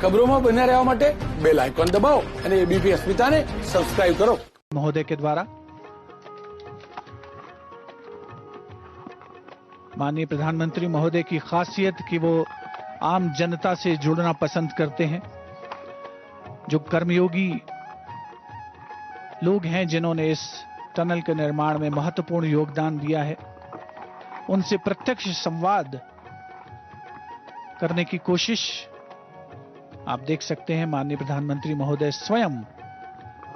ખબરોમાં બન્યા રહેવા માટે બેલ આઇકોન દબાવો અને એબીપી અસ્મિતાને સબસ્ક્રાઇબ કરો। महोदय के द्वारा माननीय प्रधानमंत्री महोदय की खासियत कि वो आम जनता से जुड़ना पसंद करते हैं। जो कर्मयोगी लोग हैं जिन्होंने इस टनल के निर्माण में महत्वपूर्ण योगदान दिया है, उनसे प्रत्यक्ष संवाद करने की कोशिश आप देख सकते हैं। माननीय प्रधानमंत्री महोदय स्वयं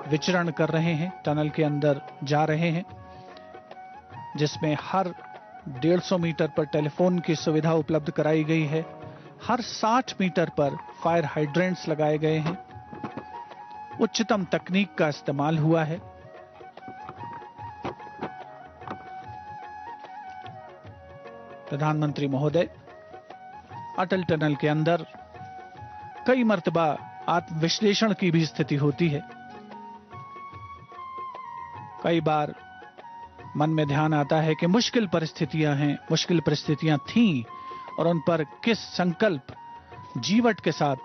विचरण कर रहे हैं, टनल के अंदर जा रहे हैं, जिसमें हर 150 मीटर पर टेलीफोन की सुविधा उपलब्ध कराई गई है। हर 60 मीटर पर फायर हाइड्रेंट्स लगाए गए हैं। उच्चतम तकनीक का इस्तेमाल हुआ है। प्रधानमंत्री महोदय अटल टनल के अंदर कई मर्तबा आत्मविश्लेषण की भी स्थिति होती है। कई बार मन में ध्यान आता है कि मुश्किल परिस्थितियां थीं और उन पर किस संकल्प जीवट के साथ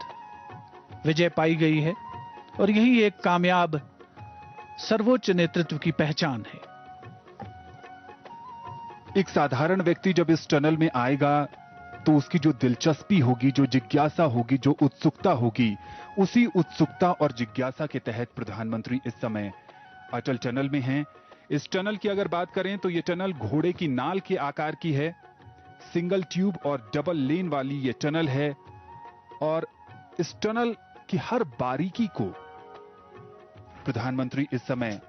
विजय पाई गई है, और यही एक कामयाब सर्वोच्च नेतृत्व की पहचान है। एक साधारण व्यक्ति जब इस टनल में आएगा तो उसकी जो दिलचस्पी होगी, जो जिज्ञासा होगी, जो उत्सुकता होगी, उसी उत्सुकता और जिज्ञासा के तहत प्रधानमंत्री इस समय अटल टनल में हैं। इस टनल की अगर बात करें तो यह टनल घोड़े की नाल के आकार की है। सिंगल ट्यूब और डबल लेन वाली यह टनल है और इस टनल की हर बारीकी को प्रधानमंत्री इस समय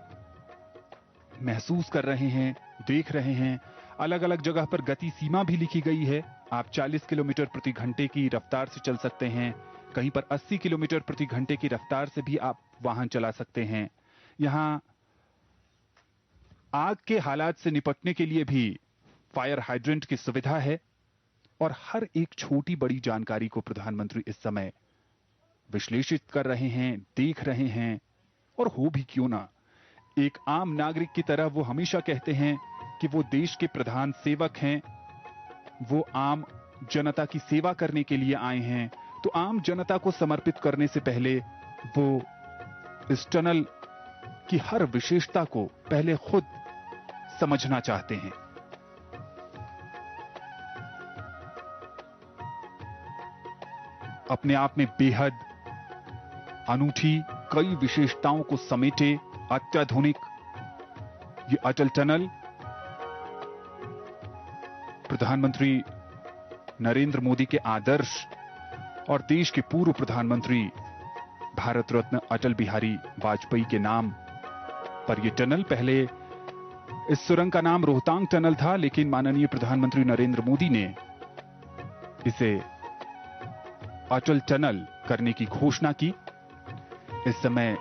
महसूस कर रहे हैं, देख रहे हैं। अलग अलग जगह पर गति सीमा भी लिखी गई है। आप 40 किलोमीटर प्रति घंटे की रफ्तार से चल सकते हैं, कहीं पर 80 किलोमीटर प्रति घंटे की रफ्तार से भी आप वाहन चला सकते हैं। यहां आग के हालात से निपटने के लिए भी फायर हाइड्रेंट की सुविधा है और हर एक छोटी बड़ी जानकारी को प्रधानमंत्री इस समय विश्लेषित कर रहे हैं, देख रहे हैं। और हो भी क्यों ना, एक आम नागरिक की तरह वो हमेशा कहते हैं कि वो देश के प्रधान सेवक हैं, वो आम जनता की सेवा करने के लिए आए हैं। तो आम जनता को समर्पित करने से पहले वो इस टनल की हर विशेषता को पहले खुद समझना चाहते हैं। अपने आप में बेहद अनूठी कई विशेषताओं को समेटे अत्याधुनिक ये अटल टनल प्रधानमंत्री नरेंद्र मोदी के आदर्श और देश के पूर्व प्रधानमंत्री भारत रत्न अटल बिहारी वाजपेयी के नाम पर यह टनल, पहले इस सुरंग का नाम रोहतांग टनल था, लेकिन माननीय प्रधानमंत्री नरेंद्र मोदी ने इसे अटल टनल करने की घोषणा की। इस समय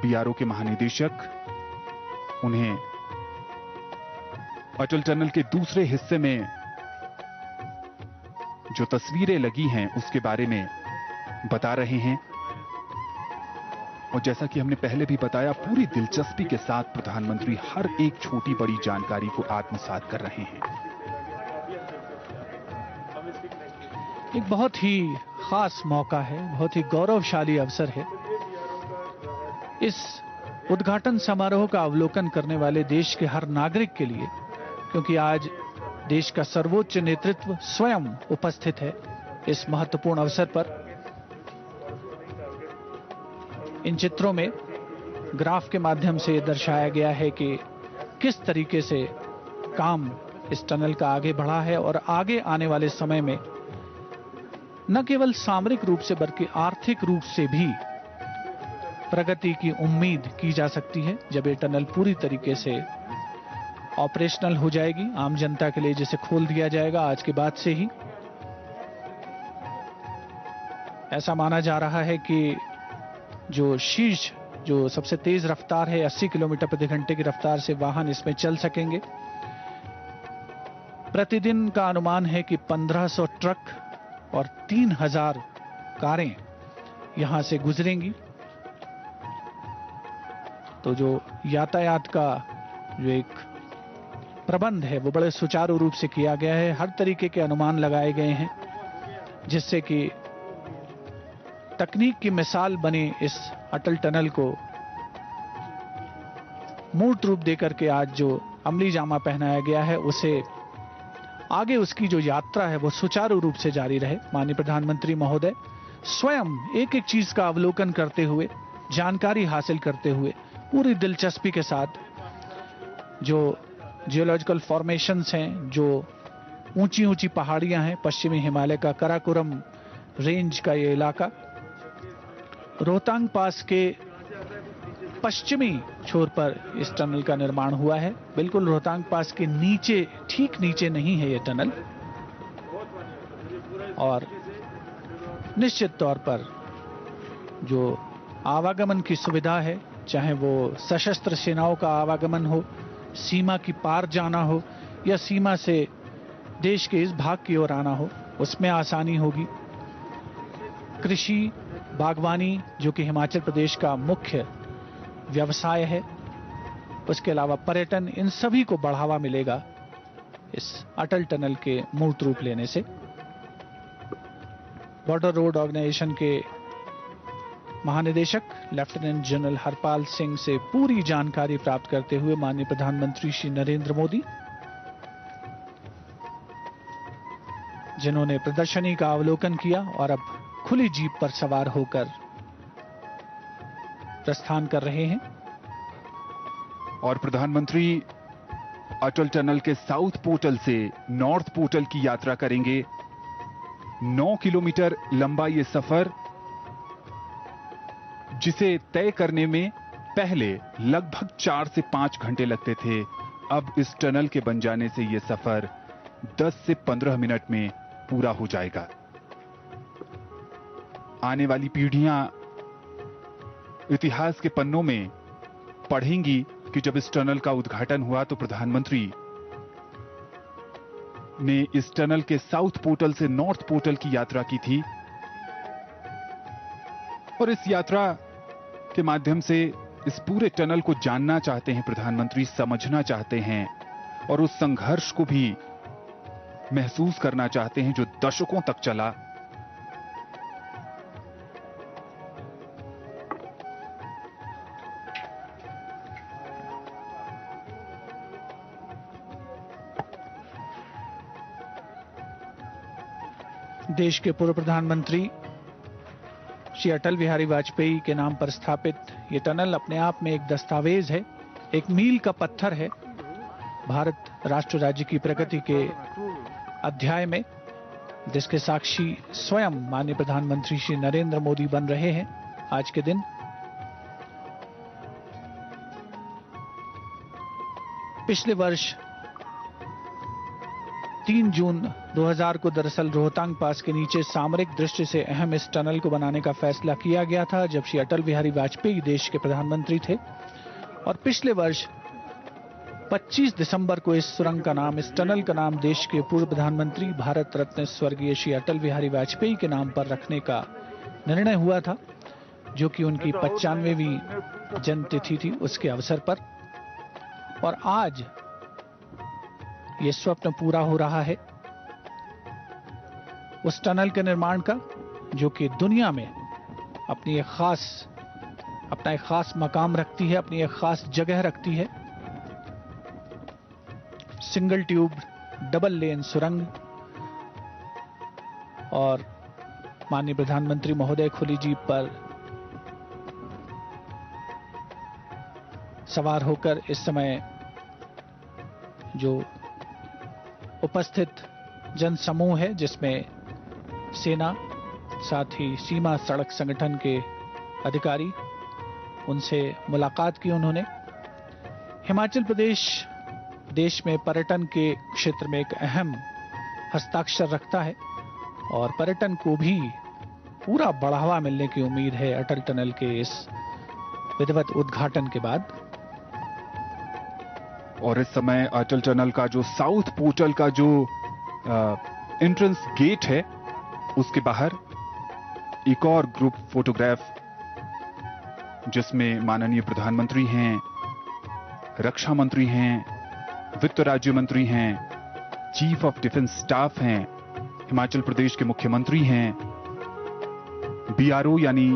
बीआरओ के महानिदेशक उन्हें अटल टनल के दूसरे हिस्से में जो तस्वीरें लगी हैं उसके बारे में बता रहे हैं। और जैसा कि हमने पहले भी बताया, पूरी दिलचस्पी के साथ प्रधानमंत्री हर एक छोटी बड़ी जानकारी को आत्मसात कर रहे हैं। एक बहुत ही खास मौका है, बहुत ही गौरवशाली अवसर है। इस उद्घाटन समारोह का अवलोकन करने वाले देश के हर नागरिक के लिए, क्योंकि आज देश का सर्वोच्च नेतृत्व स्वयं उपस्थित है इस महत्वपूर्ण अवसर पर। इन चित्रों में ग्राफ के माध्यम से दर्शाया गया है कि किस तरीके से काम इस टनल का आगे बढ़ा है और आगे आने वाले समय में न केवल सामरिक रूप से बल्कि आर्थिक रूप से भी प्रगति की उम्मीद की जा सकती है जब ये टनल पूरी तरीके से ऑपरेशनल हो जाएगी, आम जनता के लिए जिसे खोल दिया जाएगा आज के बाद से ही। ऐसा माना जा रहा है कि जो सबसे तेज रफ्तार है 80 किलोमीटर प्रति घंटे की रफ्तार से वाहन इसमें चल सकेंगे। प्रतिदिन का अनुमान है कि 1500 ट्रक और 3000 कारें यहां से गुजरेंगी। तो जो यातायात का जो एक प्रबंध है वो बड़े सुचारू रूप से किया गया है। हर तरीके के अनुमान लगाए गए हैं जिससे कि तकनीक की मिसाल बने इस अटल टनल को मूर्त रूप देकर के आज जो अमली जामा पहनाया गया है, उसे आगे उसकी जो यात्रा है वो सुचारू रूप से जारी रहे। माननीय प्रधानमंत्री महोदय स्वयं एक एक चीज का अवलोकन करते हुए, जानकारी हासिल करते हुए, पूरी दिलचस्पी के साथ जो जियोलॉजिकल फॉर्मेशंस हैं, जो ऊंची ऊंची पहाड़ियां हैं, पश्चिमी हिमालय का काराकोरम रेंज का ये इलाका, रोहतांग पास के पश्चिमी छोर पर इस टनल का निर्माण हुआ है। बिल्कुल रोहतांग पास के नीचे, ठीक नीचे नहीं है ये टनल, और निश्चित तौर पर जो आवागमन की सुविधा है, चाहे वो सशस्त्र सेनाओं का आवागमन हो, सीमा की पार जाना हो, या सीमा से देश के इस भाग की ओर आना हो, उसमें आसानी होगी। कृषि, बागवानी, जो कि हिमाचल प्रदेश का मुख्य व्यवसाय है, उसके अलावा पर्यटन, इन सभी को बढ़ावा मिलेगा इस अटल टनल के मूर्त रूप लेने से। बॉर्डर रोड ऑर्गेनाइजेशन के महानिदेशक लेफ्टिनेंट जनरल हरपाल सिंह से पूरी जानकारी प्राप्त करते हुए माननीय प्रधानमंत्री श्री नरेंद्र मोदी, जिन्होंने प्रदर्शनी का अवलोकन किया और अब खुली जीप पर सवार होकर प्रस्थान कर रहे हैं। और प्रधानमंत्री अटल टनल के साउथ पोर्टल से नॉर्थ पोर्टल की यात्रा करेंगे। 9 किलोमीटर लंबा ये सफर, जिसे तय करने में पहले लगभग 4 से 5 घंटे लगते थे, अब इस टनल के बन जाने से यह सफर 10 से 15 मिनट में पूरा हो जाएगा। आने वाली पीढ़ियां इतिहास के पन्नों में पढ़ेंगी कि जब इस टनल का उद्घाटन हुआ तो प्रधानमंत्री ने इस टनल के साउथ पोर्टल से नॉर्थ पोर्टल की यात्रा की थी, और इस यात्रा के माध्यम से इस पूरे टनल को जानना चाहते हैं प्रधानमंत्री, समझना चाहते हैं, और उस संघर्ष को भी महसूस करना चाहते हैं जो दशकों तक चला। देश के पूर्व प्रधानमंत्री श्री अटल बिहारी वाजपेयी के नाम पर स्थापित ये टनल अपने आप में एक दस्तावेज है, एक मील का पत्थर है भारत राष्ट्र राज्य की प्रगति के अध्याय में, जिसके साक्षी स्वयं माननीय प्रधानमंत्री श्री नरेंद्र मोदी बन रहे हैं आज के दिन। पिछले वर्ष 3 जून 2000 को दरअसल रोहतांग पास के नीचे सामरिक दृष्टि से अहम इस टनल को बनाने का फैसला किया गया था, जब श्री अटल बिहारी वाजपेयी देश के प्रधानमंत्री थे। और पिछले वर्ष 25 दिसंबर को इस सुरंग का नाम, इस टनल का नाम देश के पूर्व प्रधानमंत्री भारत रत्न स्वर्गीय श्री अटल बिहारी वाजपेयी के नाम पर रखने का निर्णय हुआ था, जो कि उनकी 95वीं जन्मतिथि थी, उसके अवसर पर। और आज ये स्वप्न पूरा हो रहा है उस टनल के निर्माण का, जो कि दुनिया में अपना एक खास मकाम रखती है, अपनी एक खास जगह रखती है। सिंगल ट्यूब डबल लेन सुरंग, और माननीय प्रधानमंत्री महोदय खुली जीप पर सवार होकर इस समय जो उपस्थित जन समूह है, जिसमें सेना, साथ ही सीमा सड़क संगठन के अधिकारी, उनसे मुलाकात की उन्होंने। हिमाचल प्रदेश देश में पर्यटन के क्षेत्र में एक अहम हस्ताक्षर रखता है, और पर्यटन को भी पूरा बढ़ावा मिलने की उम्मीद है अटल टनल के इस विधिवत उद्घाटन के बाद। और इस समय अटल टनल का जो साउथ पोर्टल का जो एंट्रेंस गेट है, उसके बाहर एक और ग्रुप फोटोग्राफ, जिसमें माननीय प्रधानमंत्री हैं, रक्षा मंत्री हैं, वित्त राज्य मंत्री हैं, चीफ ऑफ डिफेंस स्टाफ हैं, हिमाचल प्रदेश के मुख्यमंत्री हैं, BRO यानी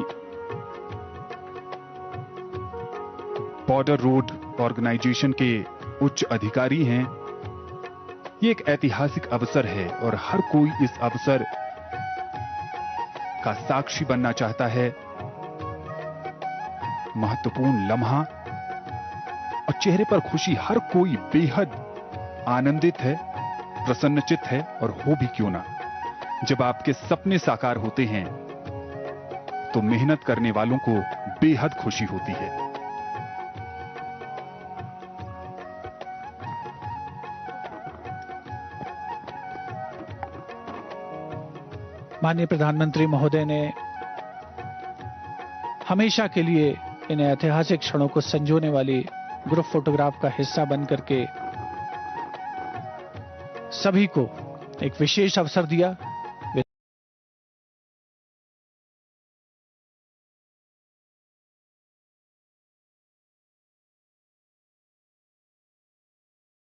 बॉर्डर रोड ऑर्गेनाइजेशन के उच्च अधिकारी हैं। ये एक ऐतिहासिक अवसर है और हर कोई इस अवसर का साक्षी बनना चाहता है। महत्वपूर्ण लम्हा और चेहरे पर खुशी, हर कोई बेहद आनंदित है, प्रसन्नचित्त है और हो भी क्यों ना। जब आपके सपने साकार होते हैं तो मेहनत करने वालों को बेहद खुशी होती है। माननीय प्रधानमंत्री महोदय ने हमेशा के लिए इन ऐतिहासिक क्षणों को संजोने वाली ग्रुप फोटोग्राफ का हिस्सा बन करके सभी को एक विशेष अवसर दिया